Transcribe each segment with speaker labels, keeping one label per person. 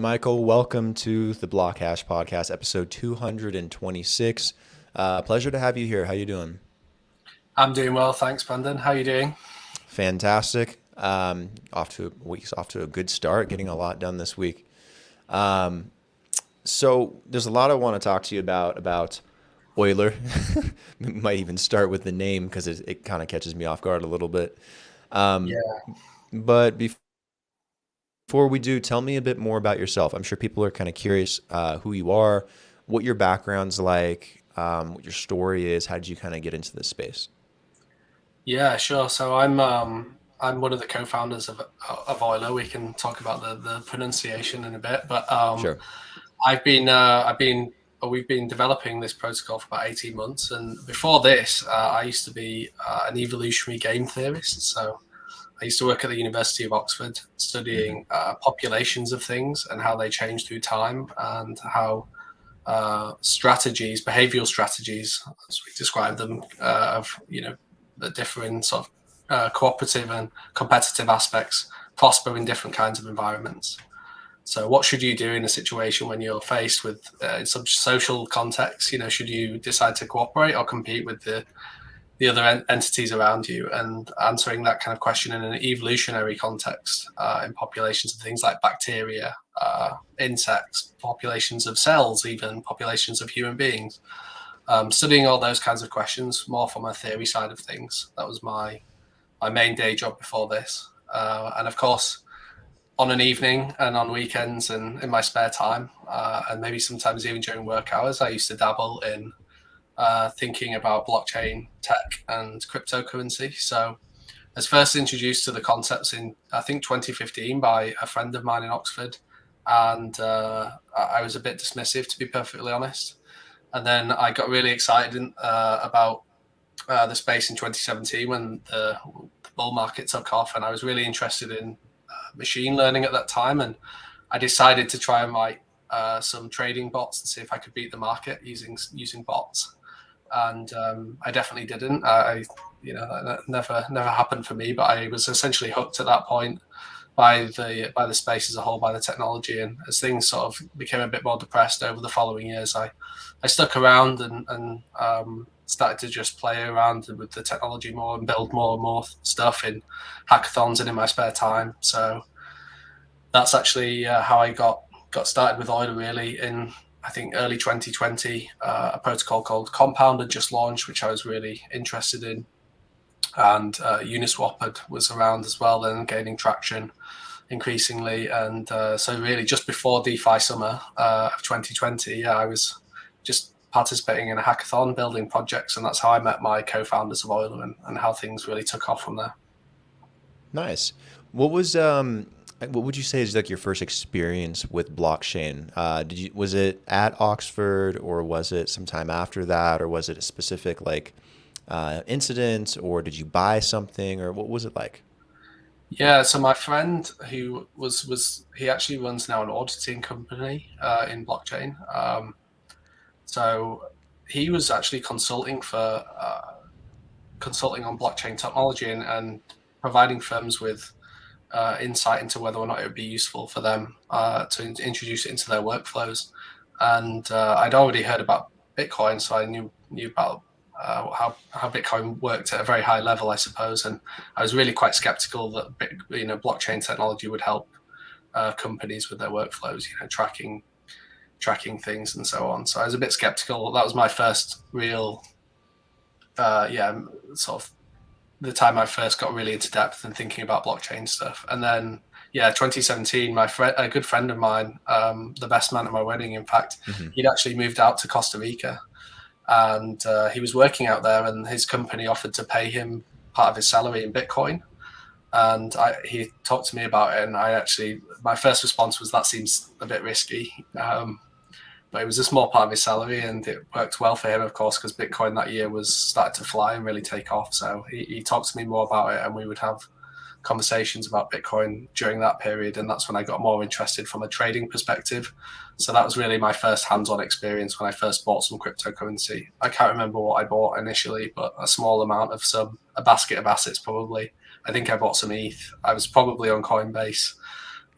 Speaker 1: Michael. Welcome to the BlockHash podcast, episode 226. Pleasure to have you here. How you doing?
Speaker 2: I'm doing well, thanks, Brandon. How are you doing?
Speaker 1: Fantastic. Off to a good start, getting a lot done this week. So there's a lot I want to talk to you about Euler. Might even start with the name because it kind of catches me off guard a little bit. Um,
Speaker 2: Yeah,
Speaker 1: but before we do, tell me a bit more about yourself. I'm sure people are kind of curious who you are, what your background's like, what your story is. How did you kind of get into this space?
Speaker 2: yeah, sure. So I'm one of the co-founders of Euler. We can talk about the pronunciation in a bit, but
Speaker 1: Sure.
Speaker 2: we've been developing this protocol for about 18 months, and before this, I used to be an evolutionary game theorist. So I used to work at the University of Oxford
Speaker 1: Hmm.
Speaker 2: studying populations of things and how they change through time, and how strategies, behavioral strategies, as we describe them, of the different sort of cooperative and competitive aspects prosper in different kinds of environments. So, what should you do in a situation when you're faced with some social context? Should you decide to cooperate or compete with the other entities around you, and answering that kind of question in an evolutionary context in populations of things like bacteria, insects, populations of cells, even populations of human beings. Studying all those kinds of questions more from a theory side of things. That was my main day job before this. And of course, on an evening and on weekends and in my spare time, and maybe sometimes even during work hours, I used to dabble in thinking about blockchain tech and cryptocurrency. So I was first introduced to the concepts in, I think, 2015 by a friend of mine in Oxford. And I was a bit dismissive, to be perfectly honest. And then I got really excited about the space in 2017 when the bull market took off. And I was really interested in machine learning at that time. And I decided to try and write some trading bots and see if I could beat the market using bots. And I definitely didn't. That never happened for me. But I was essentially hooked at that point by the space as a whole, by the technology. And as things sort of became a bit more depressed over the following years, I stuck around and started to just play around with the technology more and build more and more stuff in hackathons and in my spare time. So that's actually how I got started with Euler, really, in I think early 2020. A protocol called Compound had just launched, which I was really interested in, and Uniswap was around as well, then gaining traction increasingly. And so really just before DeFi summer of 2020, yeah, I was just participating in a hackathon, building projects, and that's how I met my co-founders of Euler, and how things really took off from there.
Speaker 1: Nice. What would you say is like your first experience with blockchain? Was it at Oxford or was it sometime after that or was it a specific incident or did you buy something or what was it like?
Speaker 2: Yeah, so my friend who was he actually runs now an auditing company in blockchain. So he was actually consulting on blockchain technology, and providing firms with insight into whether or not it would be useful for them to introduce it into their workflows. And I'd already heard about Bitcoin, so I knew about how Bitcoin worked at a very high level, I suppose. And I was really quite skeptical that blockchain technology would help companies with their workflows, tracking things and so on. So I was a bit skeptical. That was my first real, sort of the time I first got really into depth and thinking about blockchain stuff. And then, yeah, 2017, a good friend of mine, the best man at my wedding, in fact,
Speaker 1: Hmm.
Speaker 2: he'd actually moved out to Costa Rica, and he was working out there, and his company offered to pay him part of his salary in Bitcoin. And he talked to me about it, and my first response was, that seems a bit risky. But it was a small part of his salary, and it worked well for him, of course, because Bitcoin that year was starting to fly and really take off. So he talked to me more about it, and we would have conversations about Bitcoin during that period. And that's when I got more interested from a trading perspective. So that was really my first hands-on experience when I first bought some cryptocurrency. I can't remember what I bought initially, but a small amount of a basket of assets probably. I think I bought some ETH. I was probably on Coinbase.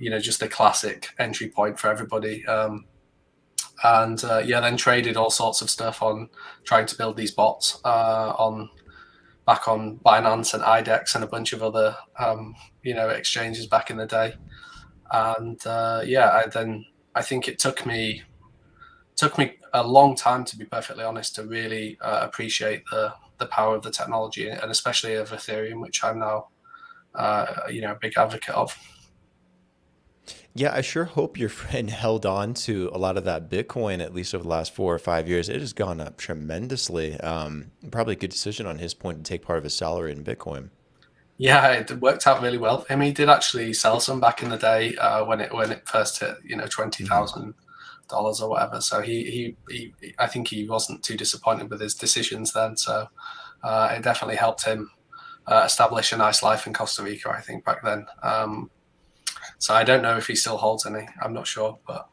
Speaker 2: just a classic entry point for everybody. And then traded all sorts of stuff on trying to build these bots back on Binance and IDEX and a bunch of other exchanges back in the day. And I think it took me a long time, to be perfectly honest, to really appreciate the power of the technology, and especially of Ethereum, which I'm now a big advocate of.
Speaker 1: Yeah, I sure hope your friend held on to a lot of that Bitcoin at least over the last 4 or 5 years. It has gone up tremendously. Probably a good decision on his point to take part of his salary in Bitcoin.
Speaker 2: Yeah, it worked out really well. I mean, he did actually sell some back in the day when it first hit, $20,000 or whatever. So I think he wasn't too disappointed with his decisions then. So it definitely helped him establish a nice life in Costa Rica, I think, back then. So I don't know if he still holds any. I'm not sure, but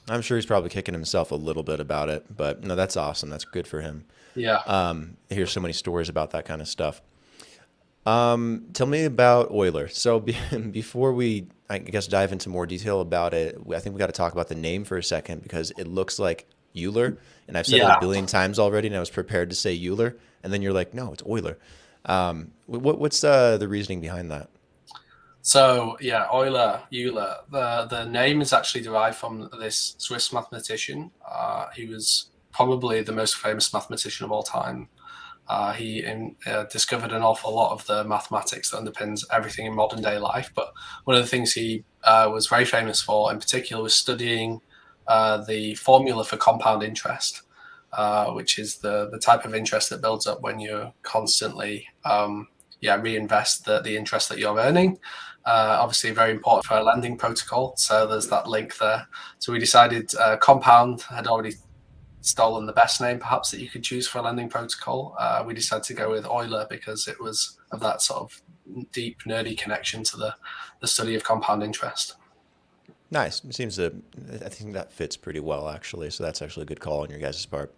Speaker 1: I'm sure he's probably kicking himself a little bit about it. But no, that's awesome. That's good for him.
Speaker 2: yeah.
Speaker 1: I hear so many stories about that kind of stuff. Tell me about Euler. So before we, I guess, dive into more detail about it, I think we got to talk about the name for a second because it looks like Euler, and I've said it
Speaker 2: Yeah.
Speaker 1: a billion times already, and I was prepared to say Euler, and then you're like, no, it's Euler. What's the reasoning behind that?
Speaker 2: So yeah, Euler. The name is actually derived from this Swiss mathematician. He was probably the most famous mathematician of all time. He discovered an awful lot of the mathematics that underpins everything in modern day life. But one of the things he was very famous for, in particular, was studying the formula for compound interest, which is the type of interest that builds up when you constantly reinvest the interest that you're earning. Obviously, very important for a lending protocol. So there's that link there. So we decided Compound had already stolen the best name perhaps that you could choose for a lending protocol. We decided to go with Euler because it was of that sort of deep nerdy connection to the study of compound interest.
Speaker 1: Nice. It seems to, I think that fits pretty well actually. So that's actually a good call on your guys' part.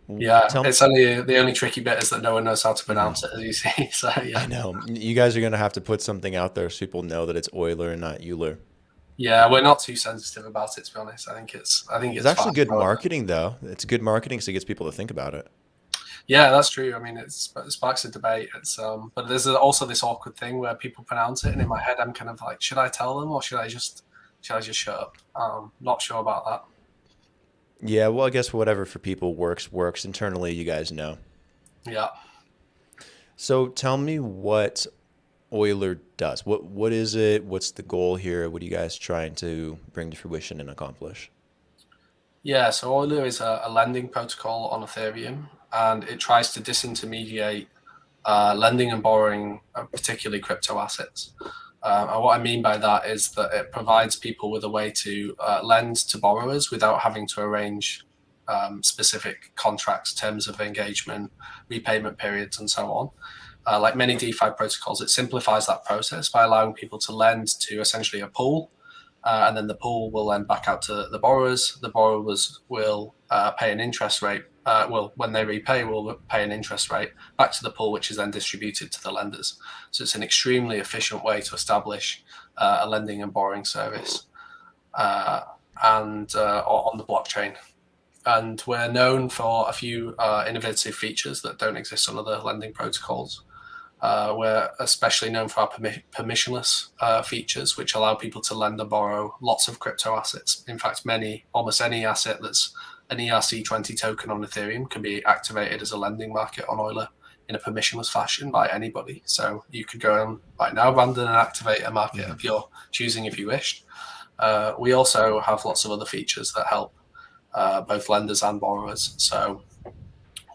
Speaker 2: Yeah,
Speaker 1: Tell me.
Speaker 2: it's only the only tricky bit is that no one knows how to
Speaker 1: Mhm.
Speaker 2: pronounce it, as you see. So
Speaker 1: I
Speaker 2: yeah,
Speaker 1: know you guys are gonna have to put something out there so people know that it's Euler and not Euler.
Speaker 2: yeah, we're not too sensitive about it, to be honest. I think
Speaker 1: It's
Speaker 2: it's fine.
Speaker 1: actually good marketing though. It's good marketing because it gets people to think about it.
Speaker 2: Yeah, that's true. I mean, it sparks a debate. But there's also this awkward thing where people pronounce it, and in my head, I'm kind of like, should I tell them or should I just shut up? Not sure about that.
Speaker 1: Yeah, well, I guess whatever for people works. Internally, you guys know.
Speaker 2: Yeah.
Speaker 1: So tell me what Euler does. What is it? What's the goal here? What are you guys trying to bring to fruition and accomplish?
Speaker 2: Yeah, so Euler is a lending protocol on Ethereum, and it tries to disintermediate lending and borrowing, particularly crypto assets. And what I mean by that is that it provides people with a way to lend to borrowers without having to arrange specific contracts, terms of engagement, repayment periods, and so on. Like many DeFi protocols, it simplifies that process by allowing people to lend to essentially a pool, and then the pool will lend back out to the borrowers. The borrowers will pay an interest rate. When they repay, will pay an interest rate back to the pool, which is then distributed to the lenders. So it's an extremely efficient way to establish a lending and borrowing service, and on the blockchain. And we're known for a few innovative features that don't exist on other lending protocols. We're especially known for our permissionless features, which allow people to lend and borrow lots of crypto assets. In fact, almost any asset that's an ERC20 token on Ethereum can be activated as a lending market on Euler in a permissionless fashion by anybody. So you could go on right now, Brandon, and activate a market of your choosing if you wished. We also have lots of other features that help both lenders and borrowers. So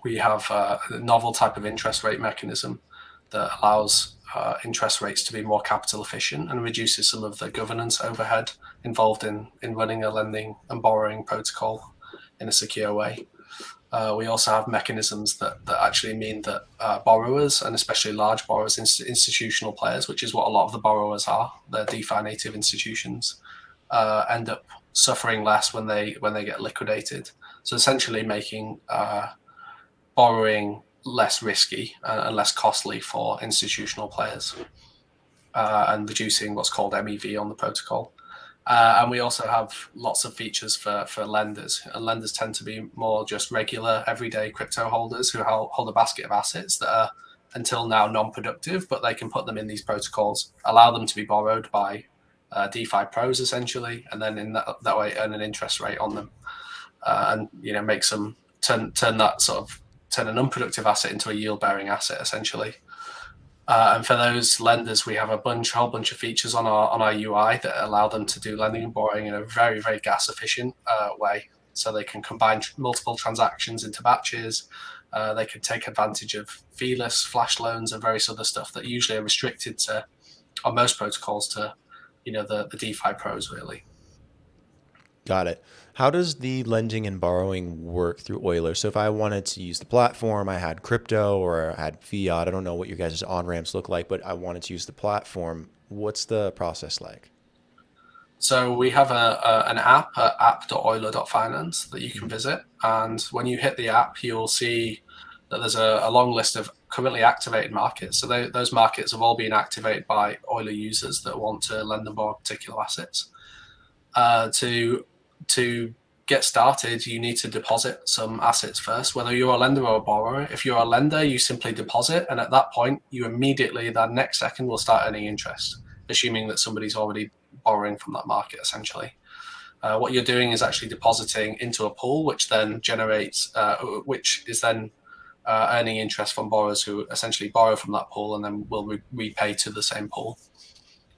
Speaker 2: we have a novel type of interest rate mechanism that allows interest rates to be more capital efficient and reduces some of the governance overhead involved in running a lending and borrowing protocol in a secure way. We also have mechanisms that actually mean that borrowers, and especially large borrowers, institutional players, which is what a lot of the borrowers are, they're DeFi native institutions, end up suffering less when they get liquidated. So essentially making borrowing less risky and less costly for institutional players. and reducing what's called MEV on the protocol. And we also have lots of features for lenders. And lenders tend to be more just regular, everyday crypto holders who hold a basket of assets that are until now non-productive, but they can put them in these protocols, allow them to be borrowed by DeFi pros essentially, and then in that way earn an interest rate on them, and make some turn an unproductive asset into a yield-bearing asset essentially. And for those lenders, we have a whole bunch of features on our UI that allow them to do lending and borrowing in a very, very gas efficient way. So they can combine multiple transactions into batches. They can take advantage of feeless, flash loans, and various other stuff that usually are restricted to, on most protocols, to the DeFi pros really.
Speaker 1: Got it. How does the lending and borrowing work through Euler? So if I wanted to use the platform, I had crypto or I had fiat, I don't know what your guys' on-ramps look like, but I wanted to use the platform. What's the process like?
Speaker 2: So we have an app at app.euler.finance that you can visit. And when you hit the app, you'll see that there's a long list of currently activated markets. So those markets have all been activated by Euler users that want to lend and borrow particular assets. To get started, you need to deposit some assets first, whether you're a lender or a borrower. If you're a lender, you simply deposit, and at that point, you immediately, that next second, will start earning interest, assuming that somebody's already borrowing from that market, essentially. What you're doing is actually depositing into a pool, which then generates, which is then earning interest from borrowers who essentially borrow from that pool and then will repay to the same pool.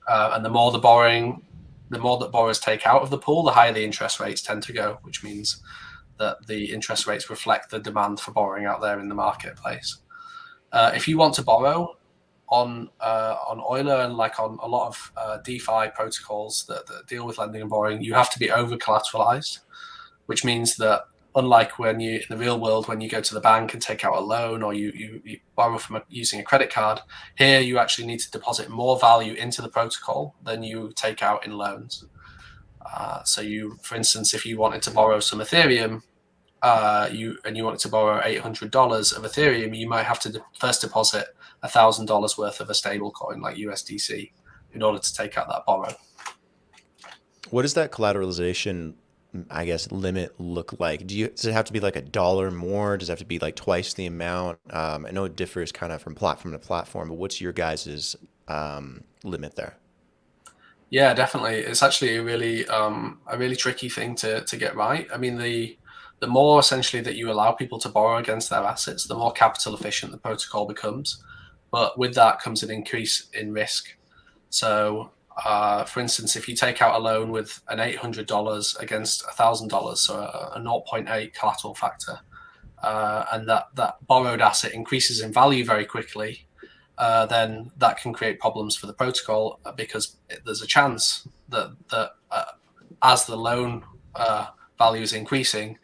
Speaker 2: And the more that borrowers take out of the pool, the higher the interest rates tend to go, which means that the interest rates reflect the demand for borrowing out there in the marketplace. If you want to borrow on Euler and like on a lot of DeFi protocols that deal with lending and borrowing, you have to be over collateralized, which means that unlike when you in the real world, when you go to the bank and take out a loan or you borrow from using a credit card, here you actually need to deposit more value into the protocol than you take out in loans. So for instance, if you wanted to borrow some Ethereum, you wanted to borrow $800 of Ethereum, you might have to first deposit $1,000 worth of a stable coin like USDC in order to take out that borrow.
Speaker 1: What does that collateralization, I guess, limit look like? Does it have to be like $1 more? Does it have to be like twice the amount? I know it differs kind of from platform to platform, but what's your guys' limit there?
Speaker 2: Yeah, definitely. It's actually a really tricky thing to get right. I mean, the more essentially that you allow people to borrow against their assets, the more capital efficient the protocol becomes. But with that comes an increase in risk. So for instance, if you take out a loan with an $800 against $1,000, so a 0.8 collateral factor, and that borrowed asset increases in value very quickly, then that can create problems for the protocol because there's a chance that as the loan value is increasing,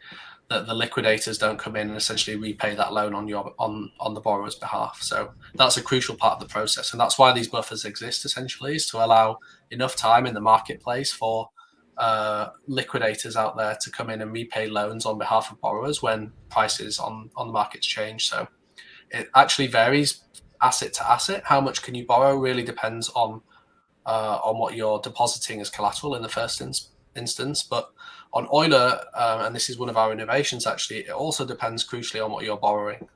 Speaker 2: that the liquidators don't come in and essentially repay that loan on the borrower's behalf. So that's a crucial part of the process, and that's why these buffers exist. Essentially, is to allow enough time in the marketplace for liquidators out there to come in and repay loans on behalf of borrowers when prices on the markets change. So it actually varies asset to asset. How much can you borrow really depends on what you're depositing as collateral in the first instance, but on Euler, and this is one of our innovations actually, it also depends crucially on what you're borrowing.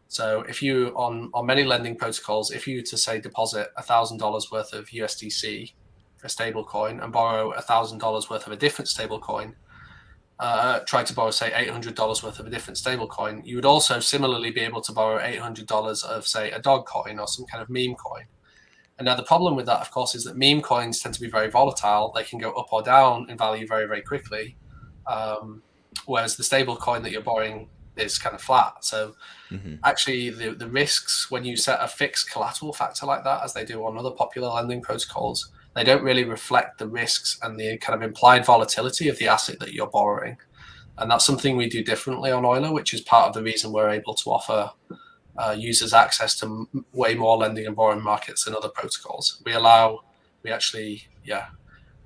Speaker 2: So if you, on many lending protocols, if you were to say deposit $1,000 worth of USDC, a stable coin, and borrow $1,000 worth of a different stable coin, try to borrow say $800 worth of a different stable coin, you would also similarly be able to borrow $800 of say a dog coin or some kind of meme coin. And now the problem with that, of course, is that meme coins tend to be very volatile. They can go up or down in value very, very quickly. Whereas the stable coin that you're borrowing is kind of flat. So actually the risks when you set a fixed collateral factor like that, as they do on other popular lending protocols, they don't really reflect the risks and the kind of implied volatility of the asset that you're borrowing. And that's something we do differently on Euler, which is part of the reason we're able to offer users access to way more lending and borrowing markets than other protocols. We actually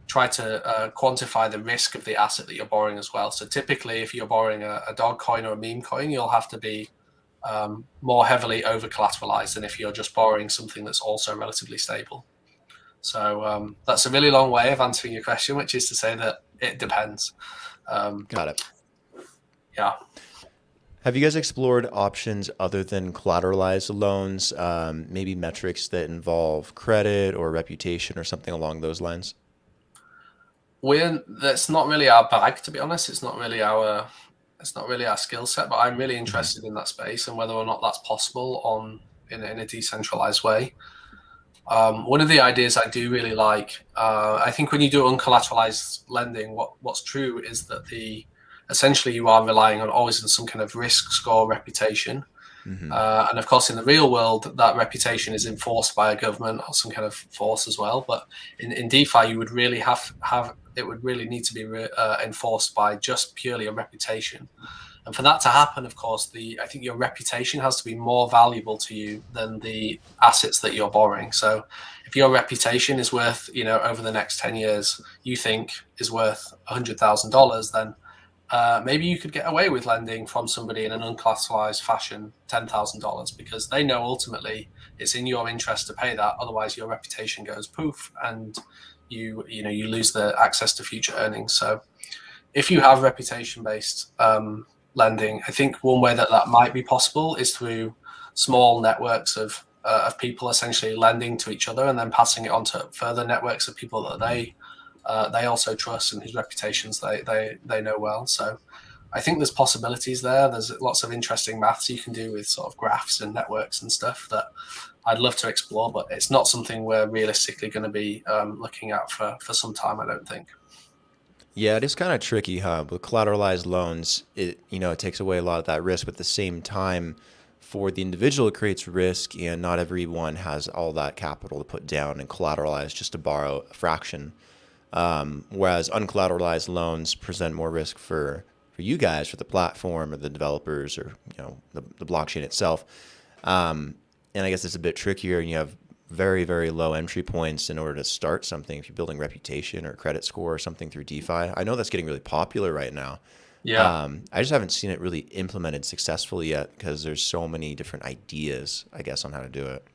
Speaker 2: try to quantify the risk of the asset that you're borrowing as well. So typically, if you're borrowing a dog coin or a meme coin, you'll have to be more heavily over collateralized than if you're just borrowing something that's also relatively stable. So that's a really long way of answering your question, which is to say that it depends.
Speaker 1: Got it.
Speaker 2: Yeah.
Speaker 1: Have you guys explored options other than collateralized loans, maybe metrics that involve credit or reputation or something along those lines?
Speaker 2: That's not really our bag, to be honest. It's not really our skill set, but I'm really
Speaker 1: Hmm.
Speaker 2: interested in that space and whether or not that's possible in a decentralized way. One of the ideas I do really like, I think when you do uncollateralized lending, what's true is that the essentially you are relying on always on some kind of risk score reputation.
Speaker 1: Hmm.
Speaker 2: And of course, in the real world, that reputation is enforced by a government or some kind of force as well. But in DeFi, you would really have it would really need to be enforced by just purely a reputation. And for that to happen, of course, I think your reputation has to be more valuable to you than the assets that you're borrowing. So if your reputation is worth, over the next 10 years, you think is worth $100,000, then maybe you could get away with lending from somebody in an unclassified fashion $10,000 because they know ultimately it's in your interest to pay that. Otherwise, your reputation goes poof, and you lose the access to future earnings. So if you have reputation based lending, I think one way that might be possible is through small networks of people essentially lending to each other and then passing it on to further networks of people that they also trust and whose reputations they know well. So I think there's possibilities there. There's lots of interesting maths you can do with sort of graphs and networks and stuff that I'd love to explore, but it's not something we're realistically going to be looking at for some time, I don't think.
Speaker 1: Yeah, it is kind of tricky, huh? With collateralized loans, it takes away a lot of that risk, but at the same time, for the individual, it creates risk, and not everyone has all that capital to put down and collateralize just to borrow a fraction. Whereas uncollateralized loans present more risk for you guys, for the platform or the developers or the blockchain itself. And I guess it's a bit trickier, and you have very, very low entry points in order to start something if you're building reputation or credit score or something through DeFi. I know that's getting really popular right now.
Speaker 2: Yeah.
Speaker 1: I just haven't seen it really implemented successfully yet because there's so many different ideas, I guess, on how to do it.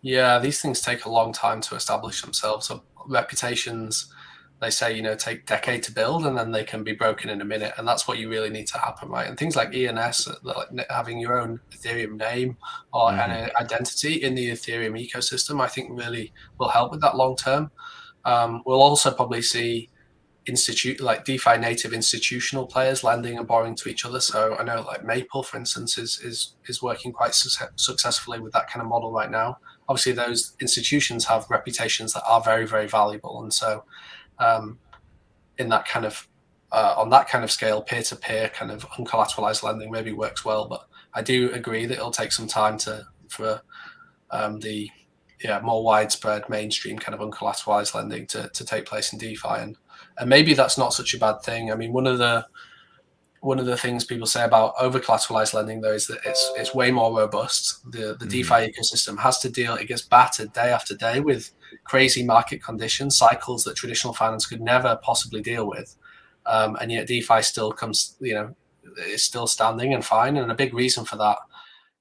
Speaker 2: Yeah, these things take a long time to establish themselves. So reputations, they say, take a decade to build, and then they can be broken in a minute. And that's what you really need to happen, right? And things like ENS, like having your own Ethereum name or
Speaker 1: Hmm.
Speaker 2: an identity in the Ethereum ecosystem, I think really will help with that long term. We'll also probably see like DeFi native institutional players lending and borrowing to each other. So I know like Maple, for instance, is working quite successfully with that kind of model right now. Obviously, those institutions have reputations that are very, very valuable, and so um, in that kind of on that kind of scale, peer-to-peer kind of uncollateralized lending maybe works well. But I do agree that it'll take some time for the more widespread mainstream kind of uncollateralized lending to take place in DeFi, and maybe that's not such a bad thing. I mean, one of the things people say about over collateralized lending though is that it's way more robust. The
Speaker 1: Hmm.
Speaker 2: DeFi ecosystem has to deal; it gets battered day after day with crazy market conditions, cycles that traditional finance could never possibly deal with, and yet DeFi still comes, is still standing and fine. And a big reason for that,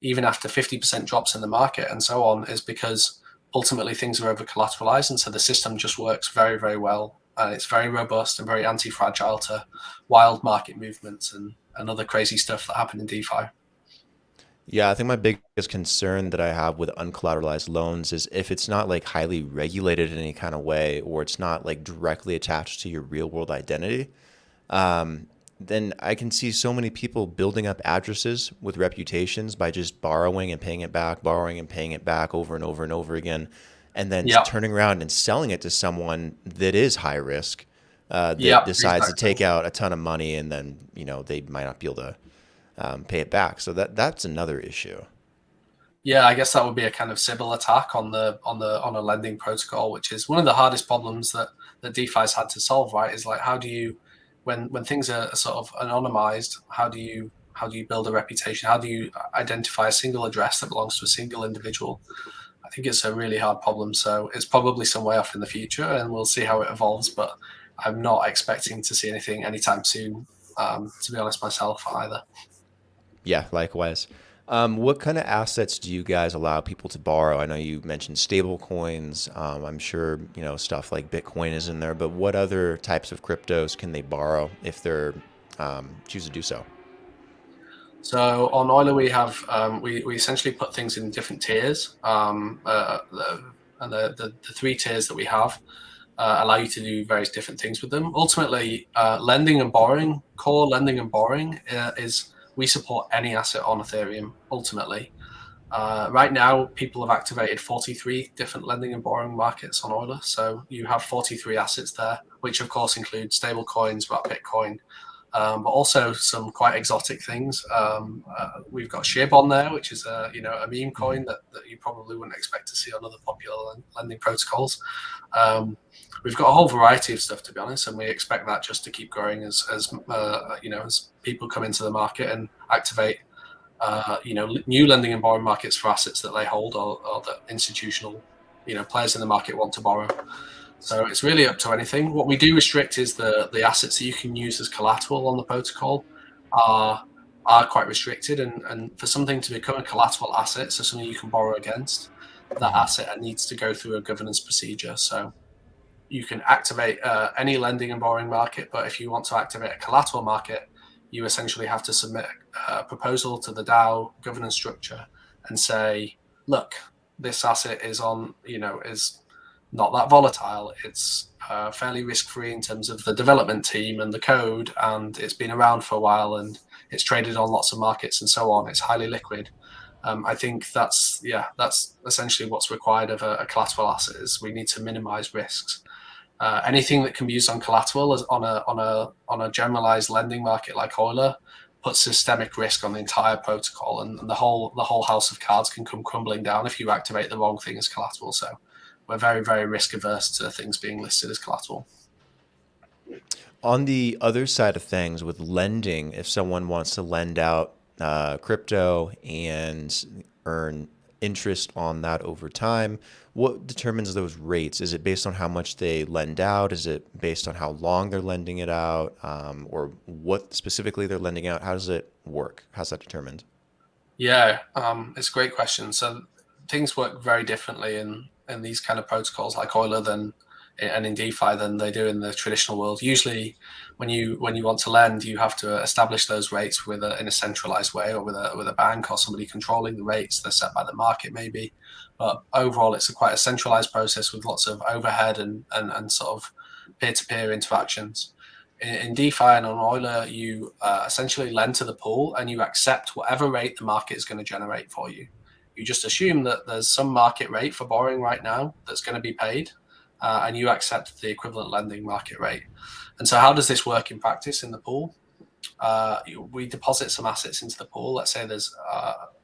Speaker 2: even after 50% drops in the market and so on, is because ultimately things are over collateralized. And so the system just works very, very well. And it's very robust and very anti fragile to wild market movements and other crazy stuff that happen in DeFi.
Speaker 1: Yeah, I think my biggest concern that I have with uncollateralized loans is if it's not like highly regulated in any kind of way, or it's not like directly attached to your real world identity. Then I can see so many people building up addresses with reputations by just borrowing and paying it back, borrowing and paying it back over and over and over again, and then
Speaker 2: Yeah.
Speaker 1: turning around and selling it to someone that is high risk, that
Speaker 2: Yeah.
Speaker 1: decides to
Speaker 2: Exactly.
Speaker 1: take out a ton of money, and then they might not be able to pay it back. So that's another issue.
Speaker 2: Yeah, I guess that would be a kind of Sybil attack on a lending protocol, which is one of the hardest problems that DeFi's had to solve. Right, is like how do you, when things are sort of anonymized, how do you build a reputation? How do you identify a single address that belongs to a single individual? I think it's a really hard problem. So it's probably some way off in the future, and we'll see how it evolves. But I'm not expecting to see anything anytime soon. To be honest, myself either.
Speaker 1: Yeah, likewise. What kind of assets do you guys allow people to borrow? I know you mentioned stable coins. I'm sure, stuff like Bitcoin is in there, but what other types of cryptos can they borrow if they're choose to do so?
Speaker 2: So on Euler, we have we essentially put things in different tiers, and the three tiers that we have allow you to do various different things with them. Ultimately, lending and borrowing, core lending and borrowing is we support any asset on Ethereum. Ultimately, right now, people have activated 43 different lending and borrowing markets on Euler. So you have 43 assets there, which of course include stable coins, like Bitcoin, but also some quite exotic things. We've got SHIB on there, which is a meme coin that you probably wouldn't expect to see on other popular lending protocols. We've got a whole variety of stuff, to be honest, and we expect that just to keep growing as people come into the market and activate new lending and borrowing markets for assets that they hold or that institutional players in the market want to borrow. So it's really up to anything. What we do restrict is the assets that you can use as collateral on the protocol are quite restricted, and for something to become a collateral asset, so something you can borrow against, that asset needs to go through a governance procedure. So you can activate any lending and borrowing market, but if you want to activate a collateral market, you essentially have to submit a proposal to the DAO governance structure and say, look, this asset is not that volatile. It's fairly risk-free in terms of the development team and the code, and it's been around for a while, and it's traded on lots of markets and so on. It's highly liquid. I think that's essentially what's required of a collateral asset. Is we need to minimize risks. Anything that can be used on collateral on a generalized lending market like Euler puts systemic risk on the entire protocol, and the whole house of cards can come crumbling down if you activate the wrong thing as collateral. So we're very, very risk averse to things being listed as collateral.
Speaker 1: On the other side of things with lending, if someone wants to lend out crypto and earn interest on that over time, what determines those rates? Is it based on how much they lend out? Is it based on how long they're lending it out, or what specifically they're lending out? How does it work? How's that determined?
Speaker 2: Yeah, it's a great question. So things work very differently in these kind of protocols like Euler and in DeFi than they do in the traditional world. Usually, when you want to lend, you have to establish those rates in a centralized way, or with a bank or somebody controlling the rates. They're set by the market, maybe. But overall, it's quite a centralized process with lots of overhead and sort of peer-to-peer interactions. In DeFi and on Euler, you essentially lend to the pool and you accept whatever rate the market is going to generate for you. You just assume that there's some market rate for borrowing right now that's going to be paid, and you accept the equivalent lending market rate. And so how does this work in practice in the pool? We deposit some assets into the pool. Let's say there's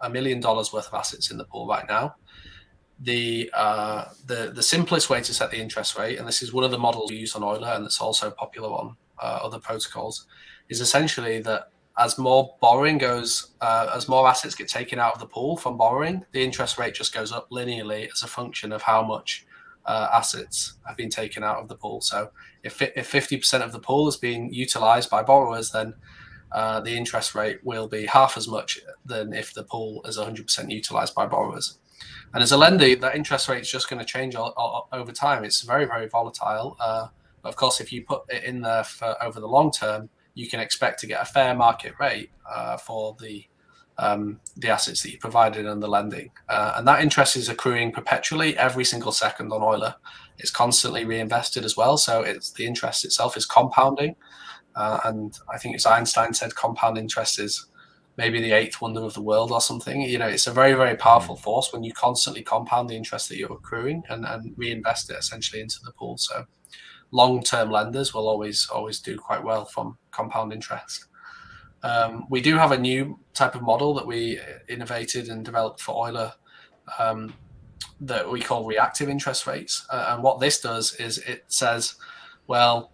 Speaker 2: $1 million worth of assets in the pool right now. The simplest way to set the interest rate, and this is one of the models we use on Euler, and it's also popular on other protocols, is essentially that as more borrowing goes, as more assets get taken out of the pool from borrowing, the interest rate just goes up linearly as a function of how much assets have been taken out of the pool. So if 50% of the pool is being utilized by borrowers, then the interest rate will be half as much than if the pool is 100% utilized by borrowers. And as a lender, that interest rate is just going to change over time. It's very, very volatile. But of course, if you put it in there for over the long term, you can expect to get a fair market rate for the assets that you provided and the lending. And that interest is accruing perpetually every single second on Euler. It's constantly reinvested as well. So the interest itself is compounding. And I think it's Einstein said compound interest is maybe the eighth wonder of the world or something. It's a very, very powerful force when you constantly compound the interest that you're accruing and reinvest it essentially into the pool. So long-term lenders will always do quite well from compound interest. We do have a new type of model that we innovated and developed for Euler that we call reactive interest rates. And what this does is it says, well,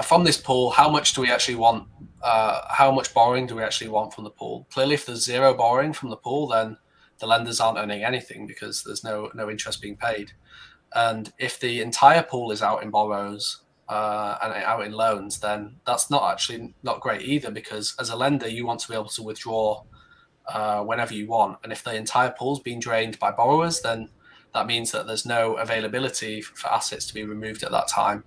Speaker 2: from this pool, how much do we actually want? How much borrowing do we actually want from the pool? Clearly, if there's zero borrowing from the pool, then the lenders aren't earning anything because there's no interest being paid. And if the entire pool is out in borrows and out in loans, then that's not great either, because as a lender, you want to be able to withdraw whenever you want. And if the entire pool's been drained by borrowers, then that means that there's no availability for assets to be removed at that time.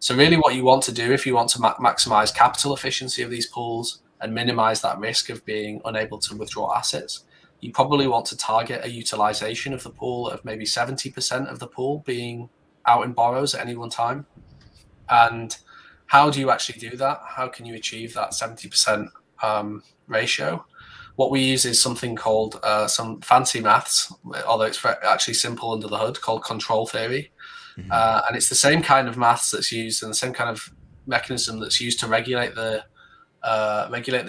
Speaker 2: So really what you want to do if you want to maximize capital efficiency of these pools and minimize that risk of being unable to withdraw assets, you probably want to target a utilization of the pool of maybe 70% of the pool being out in borrows at any one time. And how do you actually do that? How can you achieve that 70% ratio? What we use is something called some fancy maths, although it's actually simple under the hood, called control theory.
Speaker 1: Mm-hmm.
Speaker 2: And it's the same kind of maths that's used and the same kind of mechanism that's used to regulate the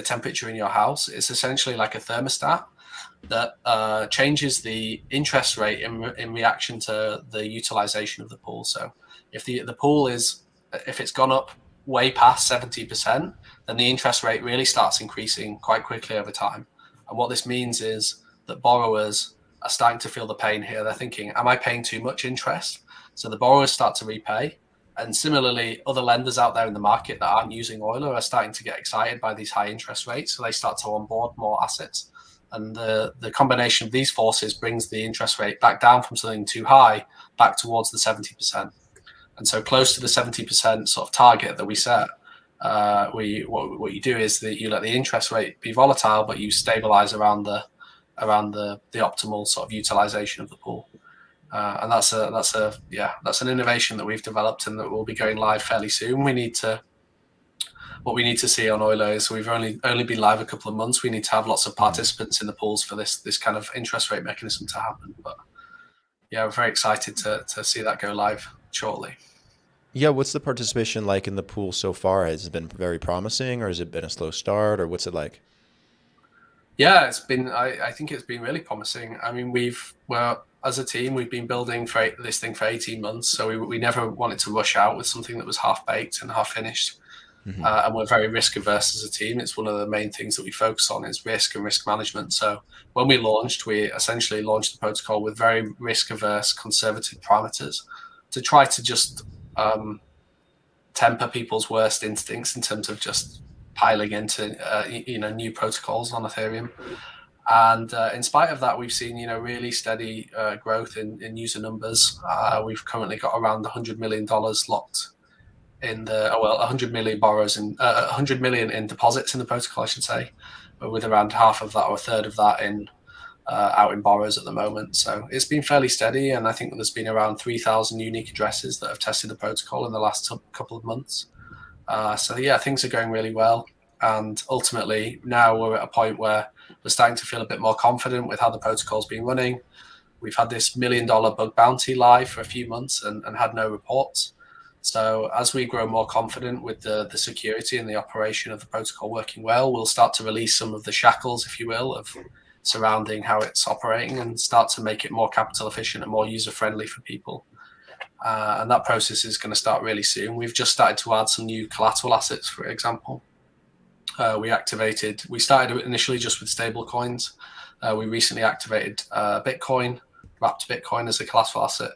Speaker 2: temperature in your house. It's essentially like a thermostat that changes the interest rate in reaction to the utilization of the pool. So if the pool if it's gone up way past 70%, then the interest rate really starts increasing quite quickly over time. And what this means is that borrowers are starting to feel the pain here. They're thinking, am I paying too much interest? So the borrowers start to repay. And similarly, other lenders out there in the market that aren't using Euler are starting to get excited by these high interest rates. So they start to onboard more assets. And the combination of these forces brings the interest rate back down from something too high back towards the 70%. And so close to the 70% sort of target that we set, what you do is that you let the interest rate be volatile, but you stabilize around the optimal sort of utilization of the pool. And that's an innovation that we've developed and that will be going live fairly soon. What we need to see on Euler is we've only been live a couple of months. We need to have lots of participants in the pools for this kind of interest rate mechanism to happen. But yeah, we're very excited to see that go live shortly.
Speaker 1: Yeah, what's the participation like in the pool so far? Has it been very promising, or has it been a slow start, or what's it like?
Speaker 2: Yeah, it's been. I think it's been really promising. I mean, as a team, we've been building this thing for 18 months, so we never wanted to rush out with something that was half baked and half finished. Mm-hmm. And we're very risk averse as a team. It's one of the main things that we focus on is risk and risk management. So when we essentially launched the protocol with very risk averse, conservative parameters to try to just temper people's worst instincts in terms of just piling into new protocols on Ethereum. And in spite of that, we've seen really steady growth in user numbers. We've currently got around $100 million locked in 100 million borrows and 100 million in deposits in the protocol, I should say, with around half of that or a third of that out in borrows at the moment. So it's been fairly steady, and I think there's been around 3,000 unique addresses that have tested the protocol in the last couple of months. So yeah, things are going really well. And ultimately, now we're at a point where we're starting to feel a bit more confident with how the protocol's been running. We've had this $1 million bug bounty live for a few months and had no reports. So as we grow more confident with the security and the operation of the protocol working well, we'll start to release some of the shackles, if you will, of surrounding how it's operating and start to make it more capital efficient and more user-friendly for people. And that process is going to start really soon. We've just started to add some new collateral assets, for example. We started initially just with stable coins. We recently activated Bitcoin, wrapped Bitcoin as a collateral asset.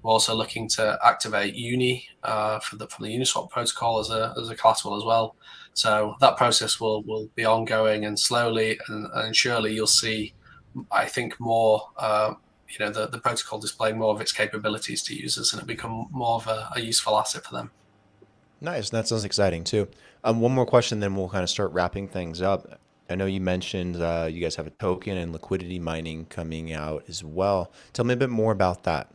Speaker 2: We're also looking to activate Uni from the Uniswap protocol as a collateral as well. So that process will be ongoing, and slowly and surely you'll see, I think, more the protocol displaying more of its capabilities to users, and it become more of a useful asset for them.
Speaker 1: Nice. That sounds exciting too. One more question, then we'll kind of start wrapping things up. I know you mentioned you guys have a token and liquidity mining coming out as well. Tell me a bit more about that.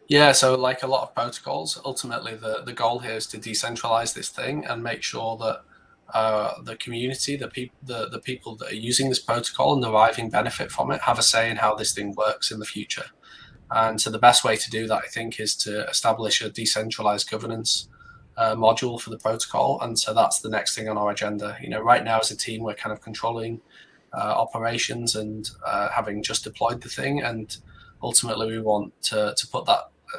Speaker 2: Yeah, so like a lot of protocols, ultimately the goal here is to decentralize this thing and make sure that the community, the people that are using this protocol and deriving benefit from it, have a say in how this thing works in the future. And so the best way to do that, I think, is to establish a decentralized governance module for the protocol. And so that's the next thing on our agenda. Right now as a team, we're kind of controlling operations and having just deployed the thing. And ultimately we want to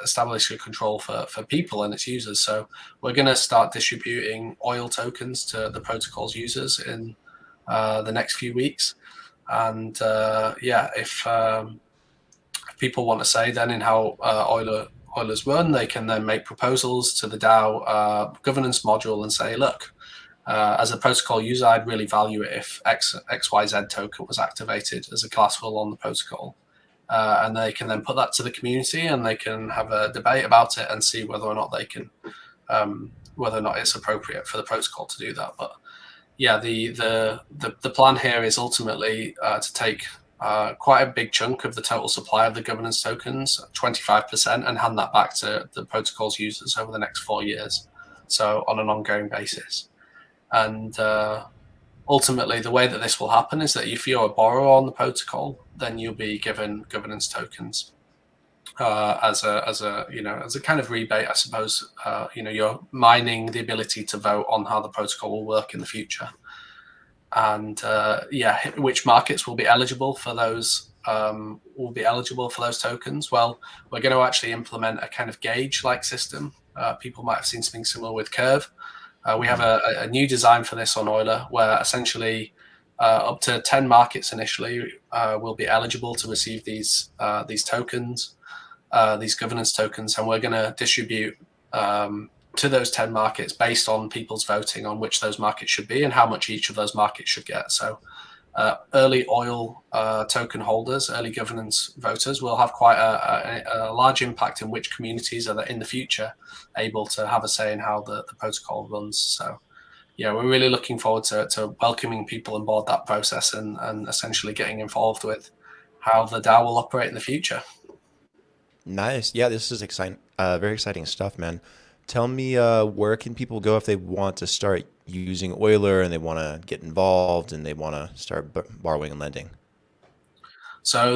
Speaker 2: establish a control for people and its users. So we're going to start distributing oil tokens to the protocol's users in the next few weeks. And if people want to say then in how Euler's run, they can then make proposals to the DAO governance module and say, look, As a protocol user, I'd really value it if XYZ token was activated as a collateral on the protocol. And they can then put that to the community, and they can have a debate about it and see whether or not they can, whether or not it's appropriate for the protocol to do that. But yeah, the plan here is ultimately to take quite a big chunk of the total supply of the governance tokens, 25%, and hand that back to the protocol's users over the next 4 years, so on an ongoing basis. And ultimately, the way that this will happen is that if you're a borrower on the protocol, then you'll be given governance tokens as a kind of rebate, I suppose. You're mining the ability to vote on how the protocol will work in the future, and which markets will be eligible for those. Tokens. Well, we're going to actually implement a kind of gauge-like system. People might have seen something similar with Curve. We have a new design for this on Euler, where essentially up to 10 markets initially will be eligible to receive these tokens, these governance tokens, and we're going to distribute to those 10 markets based on people's voting on which those markets should be and how much each of those markets should get. So early oil token holders, early governance voters will have quite a large impact in which communities are in the future able to have a say in how the protocol runs. So yeah, we're really looking forward to welcoming people on board that process and essentially getting involved with how the DAO will operate in the future.
Speaker 1: Nice. Yeah, this is exciting. Very exciting stuff, man. Tell me, where can people go if they want to start using Euler and they want to get involved and they want to start borrowing and lending?
Speaker 2: So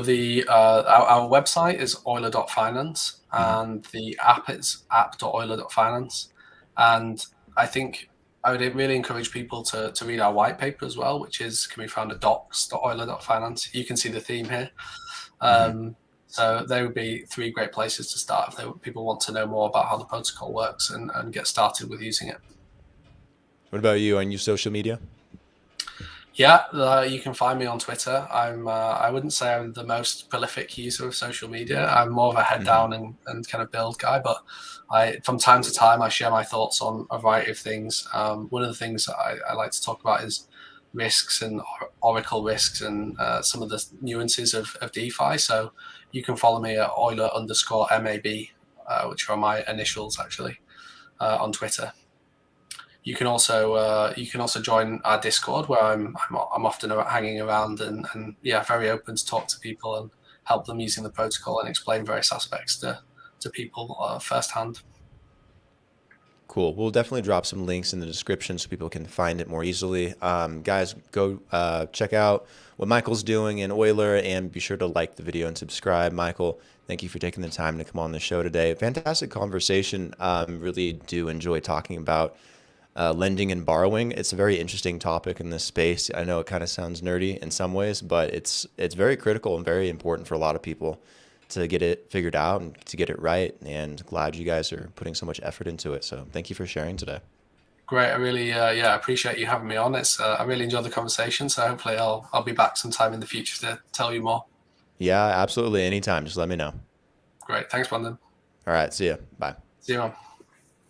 Speaker 2: our website is euler.finance, and the app is app.euler.finance. And I think I would really encourage people to read our white paper as well, which can be found at docs.euler.finance. You can see the theme here. So there would be 3 great places to start if people want to know more about how the protocol works and get started with using it.
Speaker 1: What about you? On your social media?
Speaker 2: Yeah, you can find me on Twitter. I wouldn't say I'm the most prolific user of social media. I'm more of a head down and kind of build guy, but from time to time I share my thoughts on a variety of things. One of the things that I like to talk about is risks and Oracle risks and some of the nuances of DeFi. So you can follow me at Euler_MAB, which are my initials actually, on Twitter. You can also join our Discord, where I'm often hanging around and very open to talk to people and help them using the protocol and explain various aspects to people firsthand.
Speaker 1: Cool. We'll definitely drop some links in the description so people can find it more easily. Guys, go check out what Michael's doing in Euler, and be sure to like the video and subscribe. Michael, thank you for taking the time to come on the show today. Fantastic conversation. Really do enjoy talking about lending and borrowing. It's a very interesting topic in this space. I know it kind of sounds nerdy in some ways, but it's very critical and very important for a lot of people to get it figured out and to get it right. And glad you guys are putting so much effort into it. So thank you for sharing today.
Speaker 2: Great. I really appreciate you having me on. I really enjoyed the conversation. So hopefully I'll be back sometime in the future to tell you more.
Speaker 1: Yeah, absolutely. Anytime. Just let me know.
Speaker 2: Great. Thanks, Brandon.
Speaker 1: All right. See ya. Bye.
Speaker 2: See you, man.